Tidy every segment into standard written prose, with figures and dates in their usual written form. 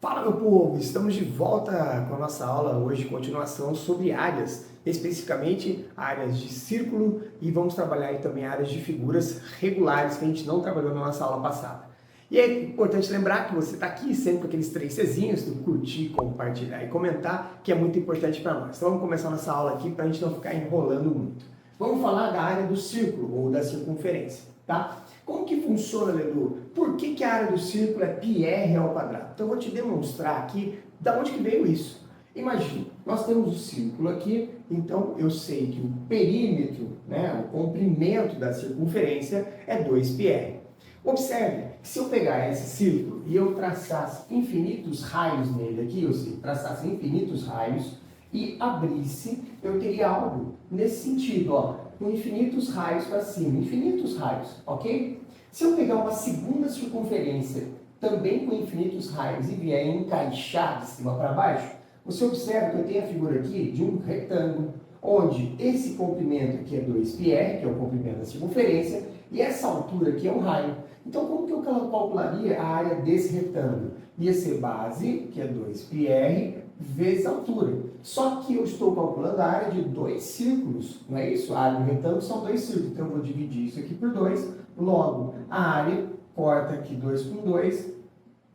Fala, meu povo! Estamos de volta com a nossa aula hoje, continuação sobre áreas, especificamente áreas de círculo, e vamos trabalhar aí também áreas de figuras regulares que a gente não trabalhou na nossa aula passada. E é importante lembrar que você está aqui sempre com aqueles 3 Czinhos, do curtir, compartilhar e comentar, que é muito importante para nós. Então vamos começar nossa aula aqui para a gente não ficar enrolando muito. Vamos falar da área do círculo ou da circunferência, tá? Como que funciona, Ledu? Por que a área do círculo é πr ao quadrado? Então eu vou te demonstrar aqui de onde que veio isso. Imagina, nós temos o círculo aqui, então eu sei que o perímetro, né, o comprimento da circunferência é 2πr. Observe que se eu pegar esse círculo e eu traçasse infinitos raios nele aqui, ou seja, traçasse infinitos raios e abrisse, eu teria algo nesse sentido, ó, com infinitos raios para cima, infinitos raios, ok? Se eu pegar uma segunda circunferência, também com infinitos raios, e vier encaixar de cima para baixo, você observa que eu tenho a figura aqui de um retângulo, onde esse comprimento aqui é 2πr, que é o comprimento da circunferência, e essa altura aqui é um raio. Então, como que eu calcularia a área desse retângulo? Ia ser base, que é 2πr, vezes a altura. Só que eu estou calculando a área de 2 círculos, não é isso? A área do retângulo são 2 círculos, então eu vou dividir isso aqui por 2. Logo, a área, corta aqui 2 com 2,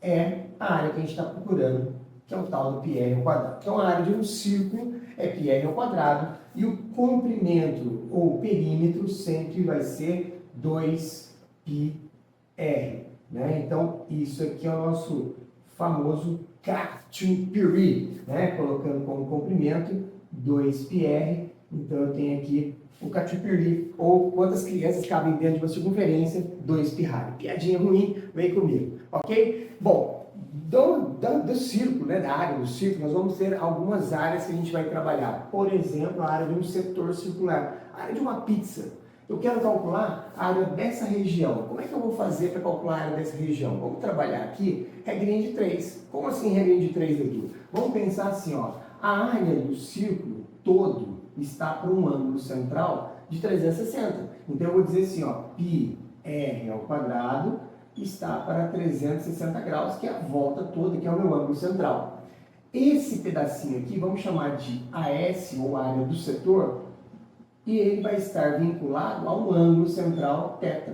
é a área que a gente está procurando, que é o tal do πr ao quadrado. Então, a área de um círculo é πr ao quadrado e o comprimento ou perímetro sempre vai ser 2πr. Né? Então, isso aqui é o nosso famoso catupiry, né? Colocando como comprimento 2πr. Então, eu tenho aqui o catupiry, ou quantas crianças cabem dentro de uma circunferência, 2πr. Piadinha ruim, vem comigo, ok? Bom, do círculo, né, da área do círculo, nós vamos ter algumas áreas que a gente vai trabalhar. Por exemplo, a área de um setor circular, a área de uma pizza. Eu quero calcular a área dessa região. Como é que eu vou fazer para calcular a área dessa região? Vamos trabalhar aqui regrinha de 3. Como assim regrinha de 3, Edu? Vamos pensar assim, ó, a área do círculo todo está para um ângulo central de 360. Então eu vou dizer assim, ó, πr ao quadrado está para 360 graus, que é a volta toda, que é o meu ângulo central. Esse pedacinho aqui vamos chamar de AS, ou área do setor, e ele vai estar vinculado a um ângulo central θ.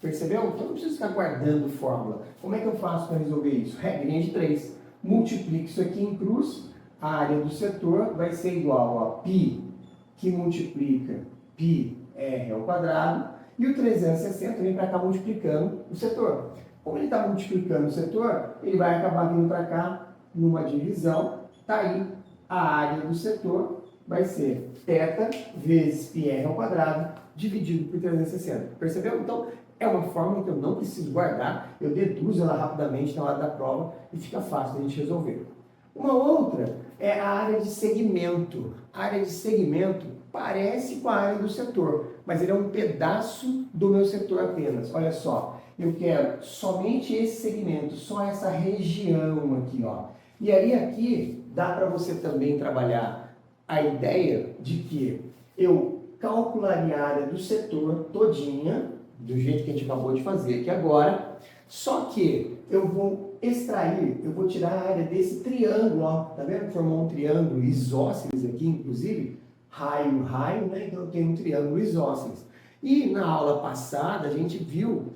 Percebeu? Então não preciso ficar guardando fórmula. Como é que eu faço para resolver isso? Regrinha de 3. Multiplico isso aqui em cruz, a área do setor vai ser igual a π, que multiplica πr ao quadrado, e o 360 vem para cá multiplicando o setor. Como ele está multiplicando o setor, ele vai acabar vindo para cá numa divisão. Está aí a área do setor, vai ser θ vezes πr ao quadrado dividido por 360. Percebeu? Então, é uma fórmula que eu não preciso guardar, eu deduzo ela rapidamente na hora da prova e fica fácil a gente resolver. Uma outra é a área de segmento. A área de segmento parece com a área do setor, mas ele é um pedaço do meu setor apenas. Olha só, eu quero somente esse segmento, só essa região aqui, ó. E aí aqui dá para você também trabalhar a ideia de que eu calcularia a área do setor todinha, do jeito que a gente acabou de fazer aqui agora, só que eu vou extrair, eu vou tirar a área desse triângulo, ó, tá vendo? Formou um triângulo isósceles aqui, inclusive, raio, raio, né? Então eu tenho um triângulo isósceles. E na aula passada a gente viu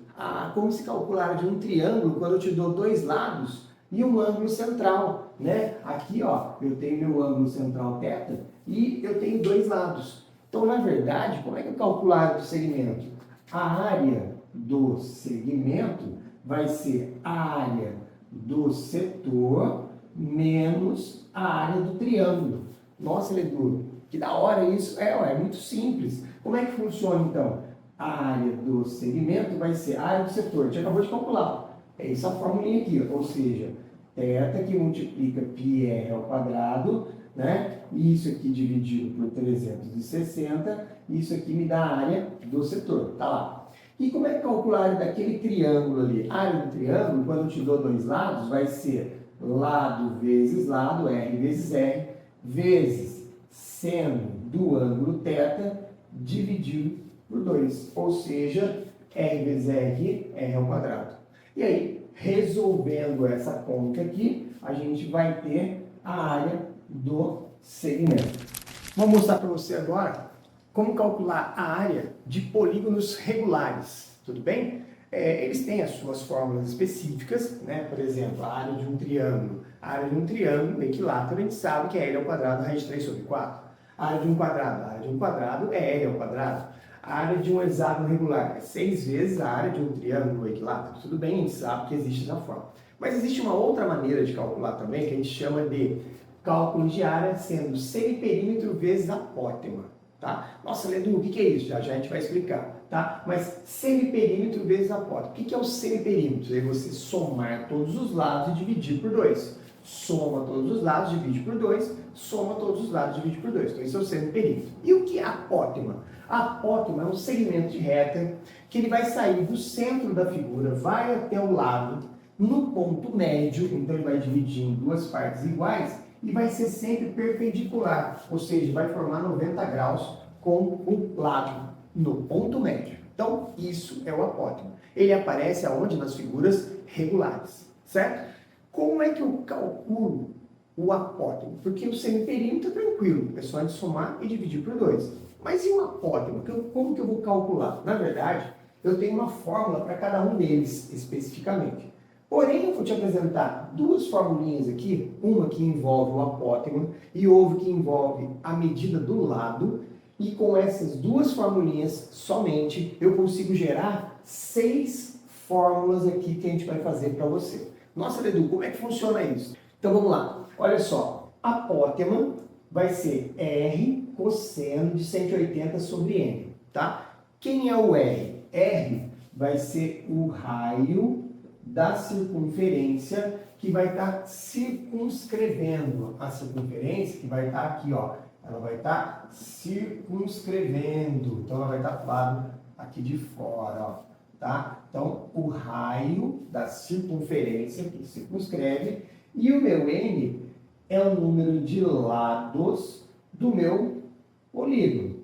como se calcular de um triângulo quando eu te dou 2 lados e um ângulo central, né? Aqui, ó, eu tenho meu ângulo central θ e eu tenho 2 lados. Então, na verdade, como é que eu calculo a área do segmento? A área do segmento vai ser a área do setor menos a área do triângulo. Nossa, Ledu, que da hora isso. É muito simples. Como é que funciona, então? A área do segmento vai ser a área do setor. A gente acabou de calcular. É essa formulinha aqui, ó. Ou seja, θ que multiplica πr ao quadrado, né? Isso aqui dividido por 360, isso aqui me dá a área do setor, tá lá. E como é que calcular a área daquele triângulo ali? A área do triângulo, quando eu te dou 2 lados, vai ser lado vezes lado, R vezes R, vezes seno do ângulo θ, dividido por 2. Ou seja, R vezes R aqui, R ao quadrado. E aí, resolvendo essa conta aqui, a gente vai ter a área do segmento. Vou mostrar para você agora como calcular a área de polígonos regulares, tudo bem? Eles têm as suas fórmulas específicas, né? Por exemplo, a área de um triângulo. A área de um triângulo equilátero, a gente sabe que é L ao quadrado raiz de 3 sobre 4. A área de um quadrado é L ao quadrado. A área de um hexágono regular é 6 vezes a área de um triângulo equilátero. Tudo bem, a gente sabe que existe essa forma. Mas existe uma outra maneira de calcular também, que a gente chama de cálculo de área sendo semiperímetro vezes apótema, tá? Nossa, Leandro, o que é isso? Já a gente vai explicar, tá? Mas semiperímetro vezes apótema. O que é o semiperímetro? É você somar todos os lados e dividir por 2. Soma todos os lados, divide por 2, soma todos os lados, divide por 2. Então, isso é o semiperímetro. E o que é apótema? A apótema é um segmento de reta que ele vai sair do centro da figura, vai até o lado, no ponto médio, então ele vai dividir em duas partes iguais, e vai ser sempre perpendicular, ou seja, vai formar 90 graus com o lado no ponto médio. Então, isso é o apótema. Ele aparece aonde? Nas figuras regulares, certo? Como é que eu calculo o apótema? Porque o semiperímetro é tranquilo, é só de somar e dividir por 2. Mas e o apótema? Como que eu vou calcular? Na verdade, eu tenho uma fórmula para cada um deles especificamente. Porém, eu vou te apresentar duas formulinhas aqui, uma que envolve o apótema e outra que envolve a medida do lado, e com essas duas formulinhas somente eu consigo gerar 6 fórmulas aqui que a gente vai fazer para você. Nossa, Edu, como é que funciona isso? Então vamos lá, olha só, apótema vai ser R cosseno de 180 sobre N, tá? Quem é o R? R vai ser o raio da circunferência que vai estar circunscrevendo a circunferência, que vai estar aqui, ó, ela vai estar circunscrevendo, então ela vai estar do lado aqui de fora, ó, tá? Então, o raio da circunferência que circunscreve, e o meu N é o número de lados do meu polígono,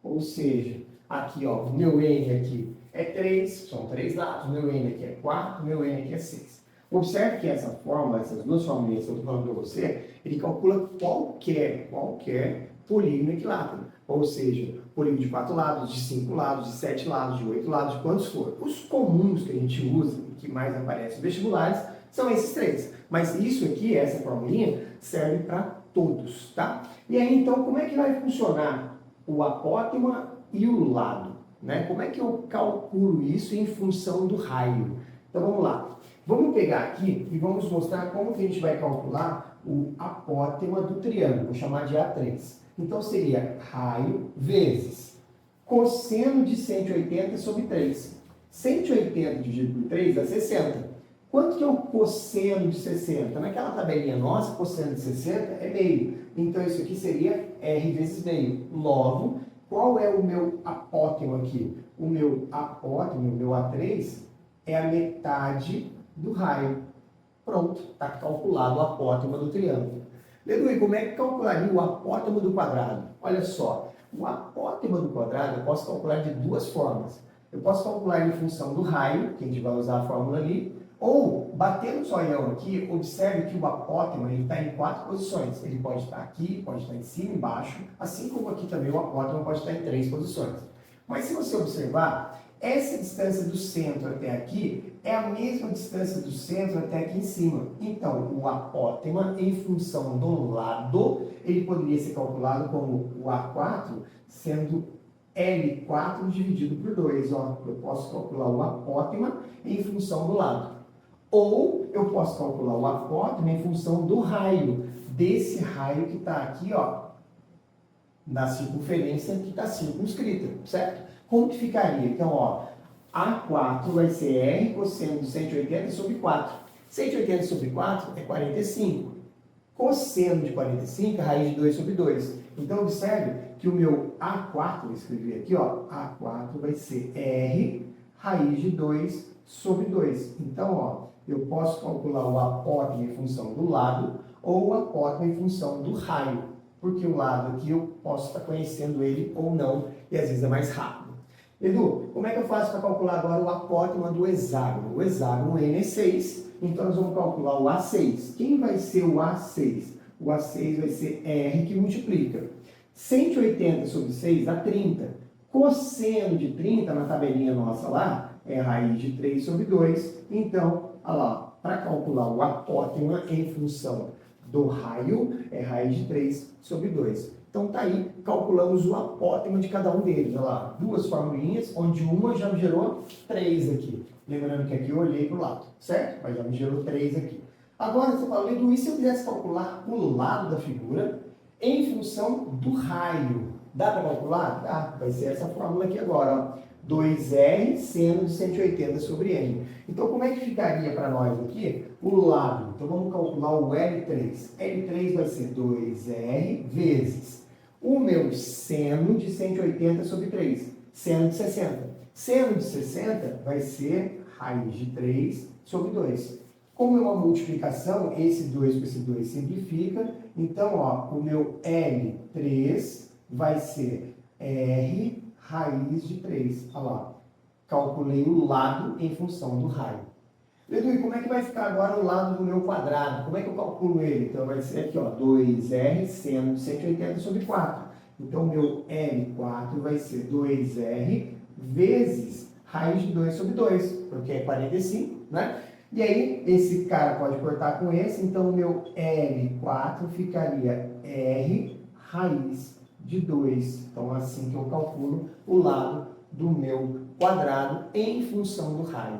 ou seja, aqui, ó, o meu N aqui é 3, são 3 lados, meu N aqui é 4, meu N aqui é 6. Observe que essa fórmula, essas duas formulinhas que eu estou falando para você, ele calcula qualquer polígono equilátero. Ou seja, polígono de 4 lados, de 5 lados, de 7 lados, de 8 lados, de quantos for. Os comuns que a gente usa, que mais aparecem nos vestibulares, são esses 3. Mas isso aqui, essa formulinha, serve para todos, tá? E aí, então, como é que vai funcionar o apótema e o lado? Né? Como é que eu calculo isso em função do raio? Então vamos lá. Vamos pegar aqui e vamos mostrar como que a gente vai calcular o apótema do triângulo. Vou chamar de A3. Então seria raio vezes cosseno de 180 sobre 3. 180 dividido por 3 dá 60. Quanto que é o cosseno de 60? Naquela tabelinha nossa, cosseno de 60 é meio. Então isso aqui seria R vezes meio. Logo, qual é o meu apótema aqui? O meu apótema, o meu A3, é a metade do raio. Pronto, está calculado o apótema do triângulo. Leandro, e como é que calcularia o apótema do quadrado? Olha só, o apótema do quadrado eu posso calcular de duas formas. Eu posso calcular em função do raio, que a gente vai usar a fórmula ali, ou, batendo o zoião aqui, observe que o apótema está em 4 posições. Ele pode estar aqui, pode estar em cima e embaixo, assim como aqui também o apótema pode estar em 3 posições. Mas se você observar, essa distância do centro até aqui é a mesma distância do centro até aqui em cima. Então, o apótema, em função do lado, ele poderia ser calculado como o A4, sendo L4 dividido por 2. Ó, eu posso calcular o apótema em função do lado. Ou eu posso calcular o apótema em função do raio, desse raio que está aqui, ó, na circunferência que está circunscrita, certo? Como que ficaria? Então, ó, A4 vai ser R cosseno de 180 sobre 4. 180 sobre 4 é 45. Cosseno de 45 é raiz de 2 sobre 2. Então, observe que o meu A4, vou escrever aqui, ó, A4 vai ser R raiz de 2 sobre 2. Então, ó, eu posso calcular o apótema em função do lado ou o apótema em função do raio, porque o lado aqui eu posso estar conhecendo ele ou não, e às vezes é mais rápido. Edu, como é que eu faço para calcular agora o apótema do hexágono? O hexágono N é 6, então nós vamos calcular o A6. Quem vai ser o A6? O A6 vai ser R que multiplica. 180 sobre 6 dá 30. Cosseno de 30, na tabelinha nossa lá, é raiz de 3 sobre 2. Então, olha lá, para calcular o apótema em função do raio, é raiz de 3 sobre 2. Então, tá aí, calculamos o apótema de cada um deles. Olha lá, duas formulinhas, onde uma já me gerou 3 aqui. Lembrando que aqui eu olhei para o lado, certo? Mas já me gerou 3 aqui. Agora, você fala, Edu, e se eu quisesse calcular o lado da figura em função do raio? Dá para calcular? Dá. Vai ser essa fórmula aqui agora, ó. 2R seno de 180 sobre N. Então, como é que ficaria para nós aqui o lado? Então, vamos calcular o L3. L3 vai ser 2R vezes o meu seno de 180 sobre 3. Seno de 60. Seno de 60 vai ser raiz de 3 sobre 2. Como é uma multiplicação, esse 2 com esse 2 simplifica. Então, ó, o meu L3 vai ser R raiz de 3. Olha lá. Calculei o lado em função do raio. Edu, e como é que vai ficar agora o lado do meu quadrado? Como é que eu calculo ele? Então, vai ser aqui, ó, 2R seno de 180 sobre 4. Então, o meu L4 vai ser 2R vezes raiz de 2 sobre 2, porque é 45, né? E aí, esse cara pode cortar com esse, então o meu L4 ficaria R raiz de 2. Então, assim que eu calculo o lado do meu quadrado em função do raio.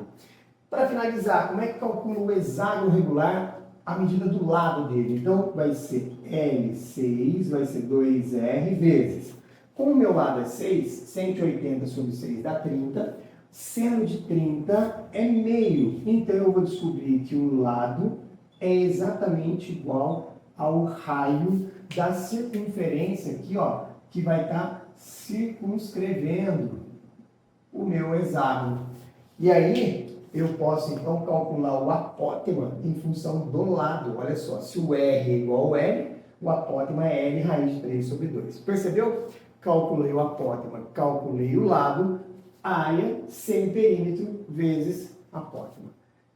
Para finalizar, como é que calculo o hexágono regular à medida do lado dele? Então, vai ser L6, vai ser 2R vezes. Como o meu lado é 6, 180 sobre 6 dá 30. Seno de 30 é meio. Então, eu vou descobrir que o lado é exatamente igual ao raio da circunferência aqui, ó, que vai estar circunscrevendo o meu hexágono. E aí, eu posso, então, calcular o apótema em função do lado. Olha só, se o R é igual ao L, o apótema é L raiz de 3 sobre 2. Percebeu? Calculei o apótema, calculei o lado, área, semiperímetro, vezes apótema.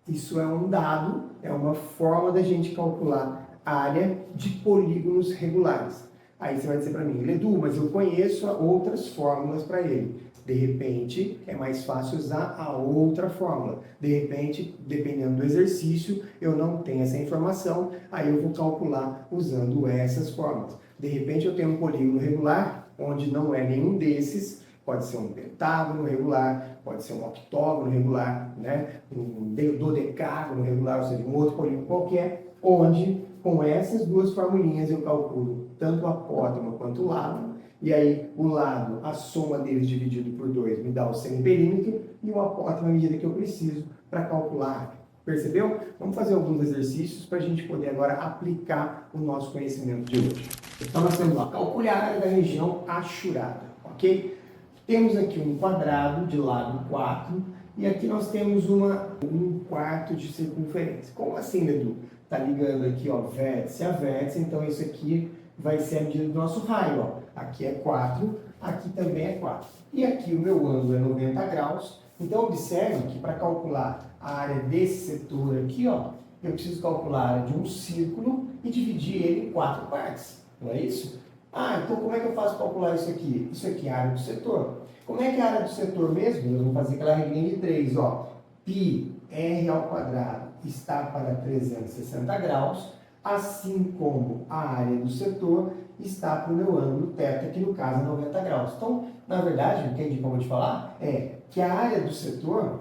Isso é um dado, é uma forma da gente calcular área de polígonos regulares. Aí você vai dizer para mim, Edu, mas eu conheço outras fórmulas para ele. De repente, é mais fácil usar a outra fórmula. De repente, dependendo do exercício, eu não tenho essa informação, aí eu vou calcular usando essas fórmulas. De repente, eu tenho um polígono regular, onde não é nenhum desses, pode ser um pentágono regular, pode ser um octógono regular, né? Um dodecágono regular, ou seja, um outro polígono qualquer, onde com essas duas formulinhas eu calculo tanto o apótema quanto o lado, e aí o lado, a soma deles dividido por 2 me dá o semiperímetro, e o apótema a medida que eu preciso para calcular. Percebeu? Vamos fazer alguns exercícios para a gente poder agora aplicar o nosso conhecimento de hoje. Então nós temos lá, calcule a área da região achurada, ok? Temos aqui um quadrado de lado 4 e aqui nós temos um quarto de circunferência. Como assim, Edu? Está ligando aqui, ó, vértice a vértice, então isso aqui vai ser a medida do nosso raio, ó. Aqui é 4, aqui também é 4. E aqui o meu ângulo é 90 graus, então observe que para calcular a área desse setor aqui, ó, eu preciso calcular a área de um círculo e dividir ele em 4 partes, não é isso? Ah, então como é que eu faço para calcular isso aqui? Isso aqui é a área do setor. Como é que é a área do setor mesmo? Nós vamos fazer aquela regrinha de 3, ó. Π r ao quadrado está para 360 graus, assim como a área do setor está para o meu ângulo θ, que no caso é 90 graus. Então, na verdade, o que eu vou te falar é que a área do setor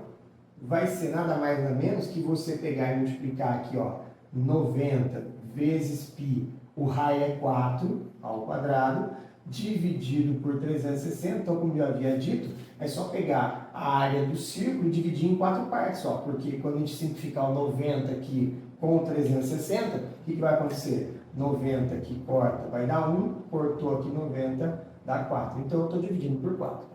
vai ser nada mais nada menos que você pegar e multiplicar aqui, ó, 90 vezes π, o raio é 4 ao quadrado, dividido por 360, então como eu havia dito, é só pegar a área do círculo e dividir em 4 partes, ó, porque quando a gente simplificar o 90 aqui com o 360, o que vai acontecer? 90 aqui corta, vai dar 1, cortou aqui 90, dá 4. Então eu estou dividindo por 4.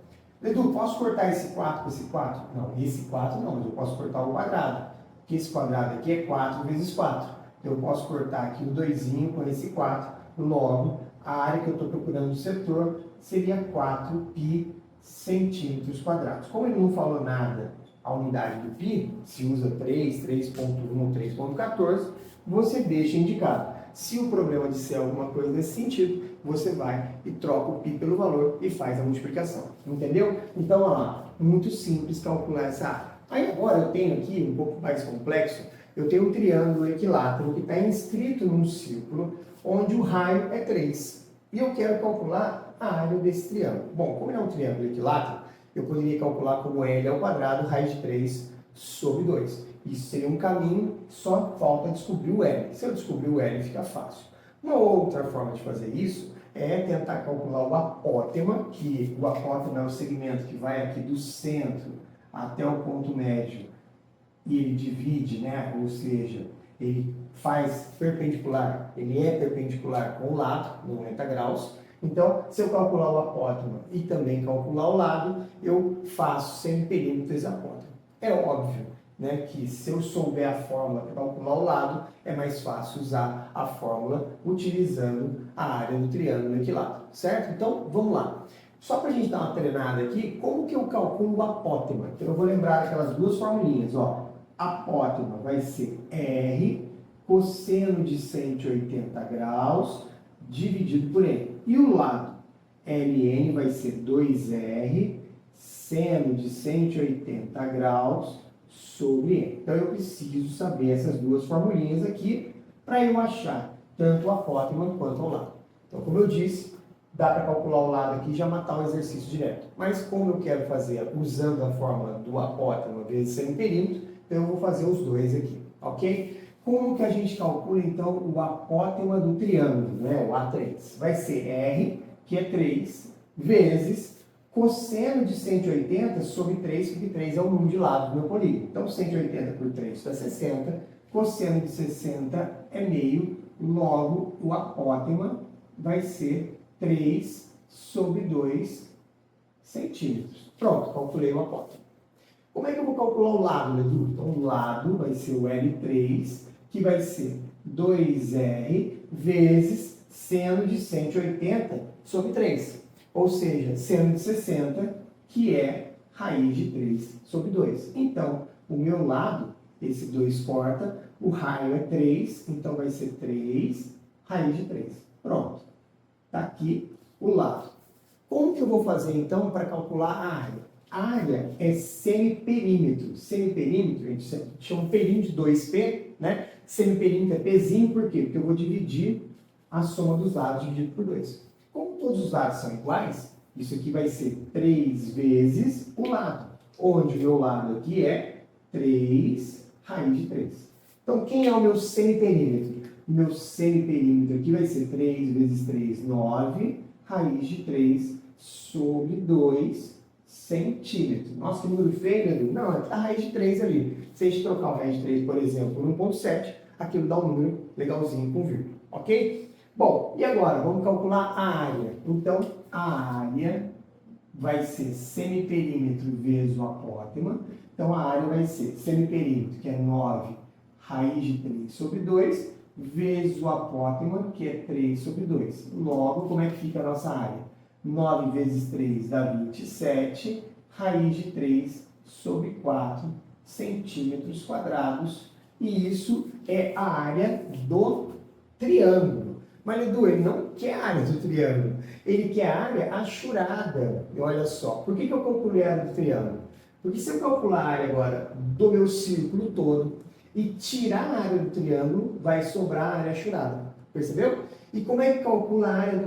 Edu, posso cortar esse 4 com esse 4? Não, esse 4 não, mas eu posso cortar o quadrado, porque esse quadrado aqui é 4 vezes 4. Então eu posso cortar aqui o 2 com esse 4, logo a área que eu estou procurando do setor seria 4π centímetros quadrados. Como ele não falou nada a unidade do π, se usa 3, 3.1 ou 3.14, você deixa indicado. Se o problema disser alguma coisa nesse sentido, você vai e troca o π pelo valor e faz a multiplicação. Entendeu? Então, olha lá, muito simples calcular essa área. Aí agora eu tenho aqui, um pouco mais complexo, eu tenho um triângulo equilátero que está inscrito num círculo, onde o raio é 3. E eu quero calcular a área desse triângulo. Bom, como é um triângulo equilátero, eu poderia calcular como L ao quadrado, raiz de 3 sobre 2. Isso seria um caminho, só falta descobrir o L. Se eu descobrir o L, fica fácil. Uma outra forma de fazer isso é tentar calcular o apótema, que o apótema é o segmento que vai aqui do centro até o ponto médio e ele divide, né? Ou seja, ele faz perpendicular, ele é perpendicular com o lado, 90 graus. Então, se eu calcular o apótema e também calcular o lado, eu faço semiperímetro desse apótema. É óbvio, né, que se eu souber a fórmula para calcular o lado, é mais fácil usar a fórmula utilizando a área do triângulo equilátero, certo? Então, vamos lá. Só para a gente dar uma treinada aqui, como que eu calculo o apótema? Então, eu vou lembrar aquelas duas formulinhas, ó. Apótema vai ser R cosseno de 180 graus dividido por N. E o lado, ln vai ser 2R seno de 180 graus sobre N. Então, eu preciso saber essas duas formulinhas aqui para eu achar tanto o apótema quanto o lado. Então, como eu disse, dá para calcular o lado aqui e já matar o exercício direto. Mas como eu quero fazer usando a fórmula do apótema vezes semiperímetro, então eu vou fazer os dois aqui, ok? Como que a gente calcula, então, o apótema do triângulo, né? O A3? Vai ser R, que é 3, vezes cosseno de 180 sobre 3, porque 3 é o número de lado do meu polígono. Então, 180 por 3 dá 60, cosseno de 60 é meio, logo o apótema vai ser 3 sobre 2 centímetros. Pronto, calculei o apótema. Como é que eu vou calcular o lado, Edu? Então, o lado vai ser o L3, que vai ser 2R vezes seno de 180 sobre 3. Ou seja, seno de 60, que é raiz de 3 sobre 2. Então, o meu lado, esse 2 corta, o raio é 3, então vai ser 3 raiz de 3. Pronto. Está aqui o lado. Como que eu vou fazer, então, para calcular a área? A área é semiperímetro. Semiperímetro, a gente chama um perímetro de 2P, né? Semiperímetro é Pzinho, por quê? Porque eu vou dividir a soma dos lados dividido por 2. Como todos os lados são iguais, isso aqui vai ser 3 vezes o lado, onde o meu lado aqui é 3 raiz de 3. Então, quem é o meu semiperímetro? O meu semiperímetro aqui vai ser 3 vezes 3, 9, raiz de 3 sobre 2 centímetros. Nossa, que número feio, Edu. Não, é a raiz de 3 ali. Se a gente trocar o raiz de 3, por exemplo, por 1,7, aquilo dá um número legalzinho com vírgula, ok? Bom, e agora? Vamos calcular a área. Então, a área vai ser semiperímetro vezes o apótema. Então, a área vai ser semiperímetro, que é 9 raiz de 3 sobre 2, vezes o apótema, que é 3 sobre 2. Logo, como é que fica a nossa área? 9 vezes 3 dá 27, raiz de 3 sobre 4 centímetros quadrados. E isso é a área do triângulo. Mas, Edu, ele não quer a área do triângulo. Ele quer a área achurada. E olha só, por que eu calculei a área do triângulo? Porque se eu calcular a área agora do meu círculo todo e tirar a área do triângulo, vai sobrar a área achurada. Percebeu? E como é que calcula a área do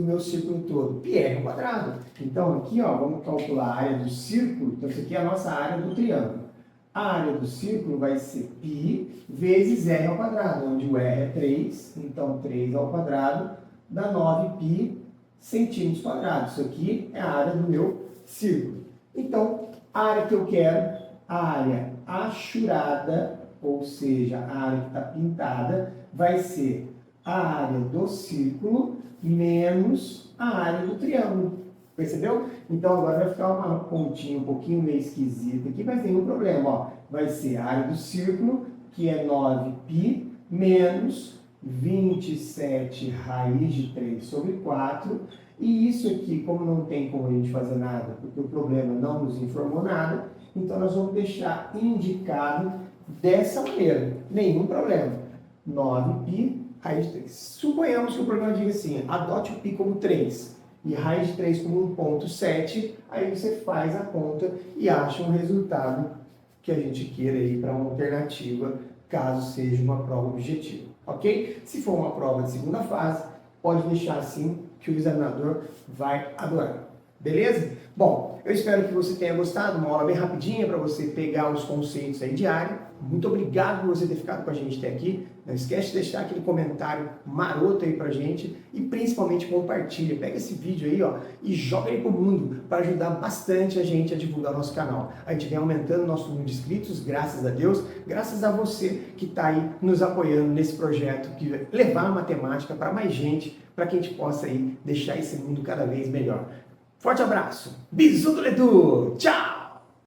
meu círculo todo? Πr ao quadrado. Então, aqui, ó, vamos calcular a área do círculo. Então, isso aqui é a nossa área do triângulo. A área do círculo vai ser π vezes r ao quadrado, onde o r é 3, então 3 ao quadrado dá 9π centímetros quadrados. Isso aqui é a área do meu círculo. Então, a área que eu quero, a área achurada, ou seja, a área que está pintada, vai ser a área do círculo menos a área do triângulo. Percebeu? Então agora vai ficar uma pontinha um pouquinho meio esquisita aqui, mas nenhum problema. Ó. Vai ser a área do círculo, que é 9π, menos 27 raiz de 3 sobre 4. E isso aqui, como não tem como a gente fazer nada, porque o problema não nos informou nada, Então nós vamos deixar indicado dessa maneira, nenhum problema. 9π raiz de 3. Suponhamos que o programa diga assim, adote o π como 3 e raiz de 3 como 1,7, aí você faz a conta e acha um resultado que a gente queira ir para uma alternativa, caso seja uma prova objetiva, ok? Se for uma prova de segunda fase, pode deixar assim que o examinador vai adorar. Beleza? Bom, eu espero que você tenha gostado, uma aula bem rapidinha para você pegar os conceitos aí de área. Muito obrigado por você ter ficado com a gente até aqui. Não esquece de deixar aquele comentário maroto aí pra gente e principalmente compartilha. Pega esse vídeo aí, ó, e joga ele pro mundo para ajudar bastante a gente a divulgar o nosso canal. A gente vem aumentando o nosso número de inscritos, graças a Deus, graças a você que está aí nos apoiando nesse projeto que vai levar a matemática para mais gente, para que a gente possa aí deixar esse mundo cada vez melhor. Forte abraço, bisu do Ledu, tchau!